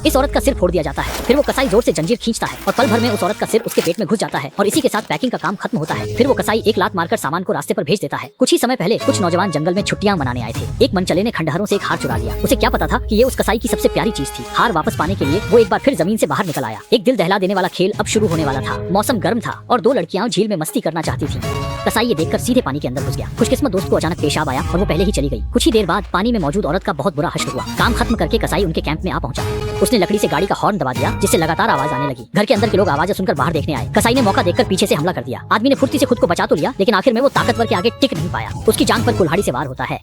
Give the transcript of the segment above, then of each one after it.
इस औरत का सिर फोड़ दिया जाता है। फिर वो कसाई जोर से जंजीर खींचता है और पल भर में उस औरत का सिर उसके पेट में घुस जाता है और इसी के साथ पैकिंग का काम खत्म होता है। फिर वो कसाई एक लात मारकर सामान को रास्ते पर भेज देता है। कुछ ही समय पहले कुछ नौजवान जंगल में छुट्टियां मनाने आए थे। एक मनचले ने खंडहरों से एक हार चुरा लिया। उसे क्या पता था कि ये उस कसाई की सबसे प्यारी चीज थी। हार वापस पाने के लिए वो एक बार फिर जमीन से बाहर निकल आया। एक दिल दहला देने वाला खेल अब शुरू होने वाला था। मौसम गर्म था और दो लड़कियां झील में मस्ती करना चाहती थी। कसाई ये देखकर सीधे पानी के अंदर घुस गया। खुशकिस्मत दोस्त को अचानक पेशाब आया और वो पहले ही चली गई। कुछ ही देर बाद पानी में मौजूद औरत का बहुत बुरा हश्र हुआ। काम खत्म करके कसाई उनके कैंप में आ पहुंचा। उसने लकड़ी से गाड़ी का हॉर्न दबा दिया जिससे लगातार आवाज आने लगी। घर के अंदर के लोग आवाजें सुनकर बाहर देखने आए। कसाई ने मौका देखकर पीछे से हमला कर दिया। आदमी ने फुर्ती से खुद को बचा तो लिया लेकिन आखिर में वो ताकतवर के आगे टिक नहीं पाया। उसकी जांघ पर कुल्हाड़ी से वार होता है।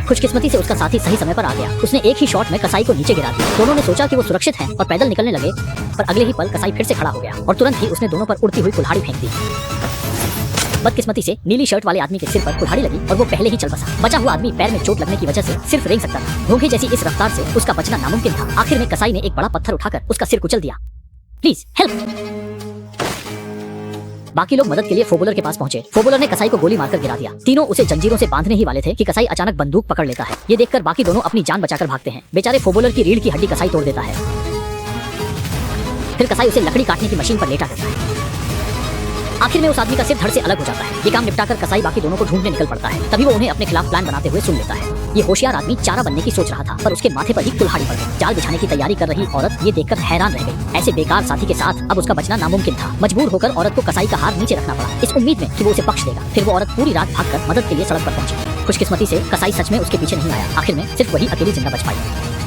खुशकिस्मती से उसका साथी सही समय पर आ गया। उसने एक ही शॉट में कसाई को नीचे गिरा दिया। दोनों ने सोचा कि वो सुरक्षित है और पैदल निकलने लगे, पर अगले ही पल कसाई फिर से खड़ा हो गया और तुरंत ही उसने दोनों पर उड़ती हुई कुल्हाड़ी फेंक दी। बदकिस्मती से नीली शर्ट वाले आदमी के सिर पर कुल्हाड़ी लगी और वो पहले ही चल बसा। बचा हुआ आदमी पैर में चोट लगने की वजह से सिर्फ रेंग सकता था। घोंघे जैसी इस रफ्तार से उसका बचना नामुमकिन था। आखिर में कसाई ने एक बड़ा पत्थर उठाकर उसका सिर कुचल दिया। Please help. बाकी लोग मदद के लिए फोबुलर के पास पहुंचे। फोबुलर ने कसाई को गोली मारकर गिरा दिया। तीनों उसे जंजीरों से बांधने ही वाले थे कि कसाई अचानक बंदूक पकड़ लेता है। ये देखकर बाकी दोनों अपनी जान बचाकर भागते हैं। बेचारे फोबुलर की रीढ़ की हड्डी कसाई तोड़ देता है। फिर कसाई उसे लकड़ी काटने की मशीन पर लेटा देता है। आखिर में उस आदमी का सिर धड़ से अलग हो जाता है। ये काम निपटाकर कसाई बाकी दोनों को ढूंढने निकल पड़ता है। तभी वो उन्हें अपने खिलाफ प्लान बनाते हुए सुन लेता है। ये होशियार आदमी चारा बनने की सोच रहा था पर उसके माथे पर ही कुल्हाड़ी पड़ गई। जाल बिछाने की तैयारी कर रही औरत ये देखकर हैरान रह गई। ऐसे बेकार साथी के साथ अब उसका बचना नामुमकिन था। मजबूर होकर औरत को कसाई का हार नीचे रखना पड़ा, इस उम्मीद में कि वो उसे बख्श देगा। फिर वो औरत पूरी रात भागकर मदद के लिए सड़क पर पहुंची। खुशकिस्मती से कसाई सच में उसके पीछे नहीं आया। आखिर में सिर्फ वही अकेली जिंदा बच पाई।